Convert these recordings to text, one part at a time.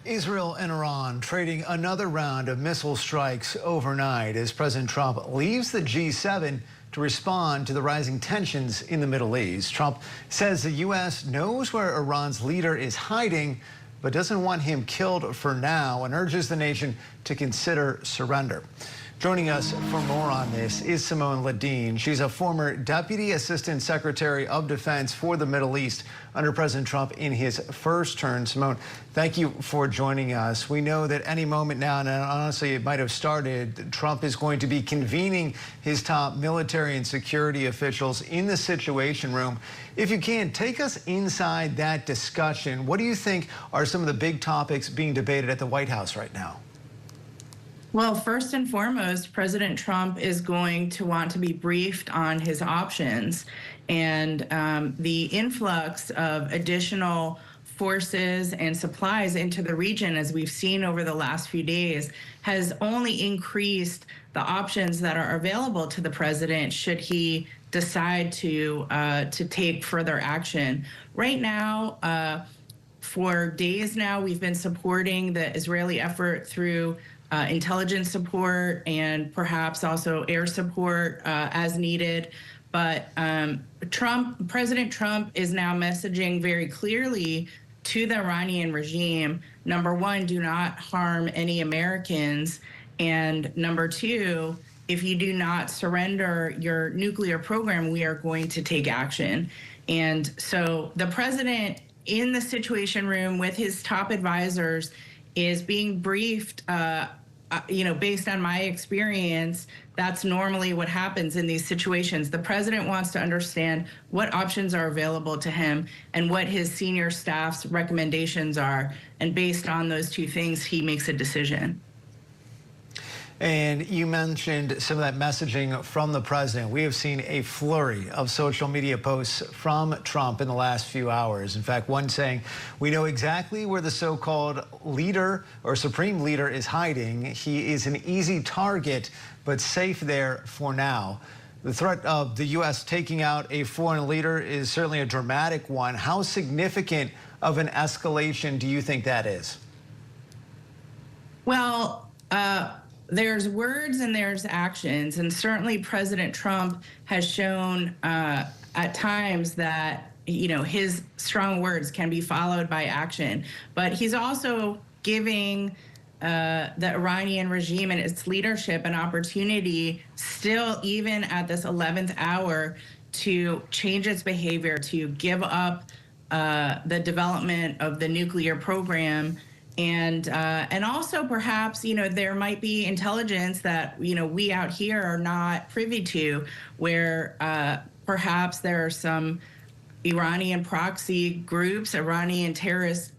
Israel and Iran trading another round of missile strikes overnight as President Trump leaves the G7 to respond to the rising tensions in the Middle East. Trump says the U.S. knows where Iran's leader is hiding, but doesn't want him killed for now and urges the nation to consider surrender. Joining us for more on this is Simone Ledeen. She's a former Deputy Assistant Secretary of Defense for the Middle East under President Trump in his first term. Simone, thank you for joining us. We know that any moment now, and honestly it might have started, Trump is going to be convening his top military and security officials in the Situation Room. If you can, take us inside that discussion. What do you think are some of the big topics being debated at the White House right now? Well, first and foremost, President Trump is going to want to be briefed on his options, and the influx of additional forces and supplies into the region, as we've seen over the last few days, has only increased the options that are available to the president should he decide to take further action. Right now, for days now, we've been supporting the Israeli effort through intelligence support and perhaps also air support as needed. But President Trump is now messaging very clearly to the Iranian regime, number one, do not harm any Americans. And number two, if you do not surrender your nuclear program, we are going to take action. And so the president in the Situation Room with his top advisors is being briefed, based on my experience, that's normally what happens in these situations. The president wants to understand what options are available to him and what his senior staff's recommendations are. And based on those two things, he makes a decision. And you mentioned some of that messaging from the president. We have seen a flurry of social media posts from Trump in the last few hours. In fact, one saying, we know exactly where the so-called leader or supreme leader is hiding. He is an easy target, but safe there for now. The threat of the U.S. taking out a foreign leader is certainly a dramatic one. How significant of an escalation do you think that is? Well, there's words and there's actions, and certainly President Trump has shown at times that his strong words can be followed by action. But he's also giving the Iranian regime and its leadership an opportunity, still even at this 11th hour, to change its behavior, to give up the development of the nuclear program. And also perhaps, there might be intelligence that, we out here are not privy to, where perhaps there are some Iranian proxy groups, Iranian-backed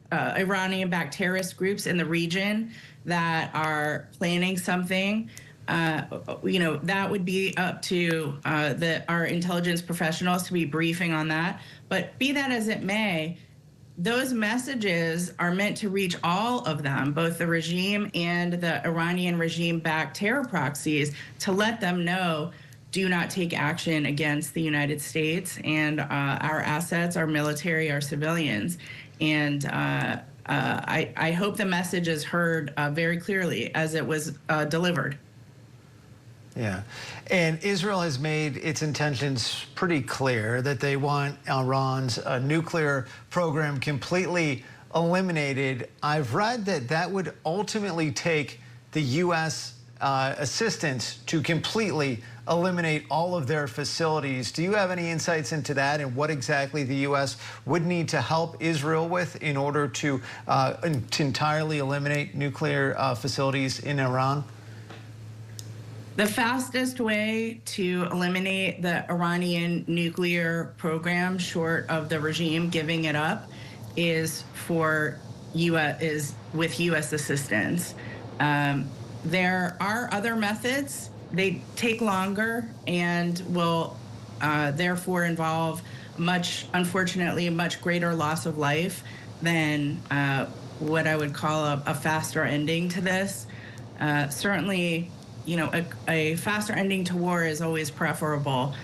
terrorist groups in the region that are planning something. That would be up to our intelligence professionals to be briefing on that. But be that as it may, those messages are meant to reach all of them, both the regime and the Iranian regime-backed terror proxies, to let them know, do not take action against the United States and our assets, our military, our civilians. And I hope the message is heard very clearly as it was delivered. Yeah, and Israel has made its intentions pretty clear that they want Iran's nuclear program completely eliminated. I've read that that would ultimately take the U.S. Assistance to completely eliminate all of their facilities. Do you have any insights into that and what exactly the U.S. would need to help Israel with in order to entirely eliminate nuclear facilities in Iran? The fastest way to eliminate the Iranian nuclear program, short of the regime giving it up, is with U.S. assistance. There are other methods. They take longer and will therefore involve unfortunately, a much greater loss of life than what I would call a faster ending to this. Certainly, a faster ending to war is always preferable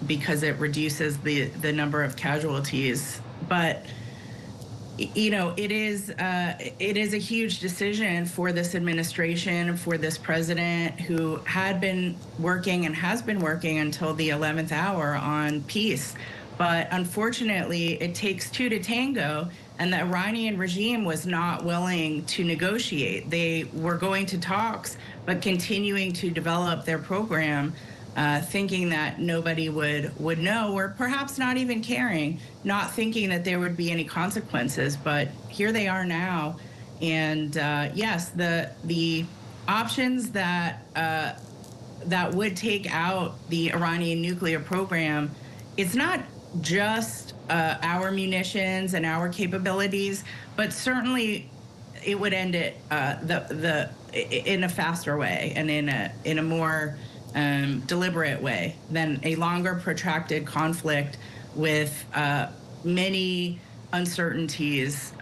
because it reduces the number of casualties. But you know, it is a huge decision for this administration, for this president who had been working and has been working until the 11th hour on peace. But unfortunately, it takes two to tango, and the Iranian regime was not willing to negotiate. They were going to talks, but continuing to develop their program, thinking that nobody would know, or perhaps not even caring, not thinking that there would be any consequences. But here they are now, and yes, the options that would take out the Iranian nuclear program, it's not just our munitions and our capabilities, but certainly it would end it in a faster way and in a more deliberate way than a longer protracted conflict with many uncertainties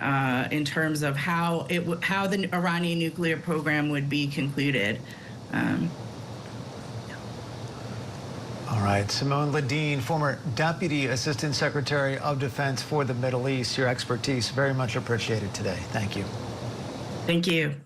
in terms of how the Iranian nuclear program would be concluded. All right, Simone Ledeen, former Deputy Assistant Secretary of Defense for the Middle East. Your expertise very much appreciated today. Thank you. Thank you.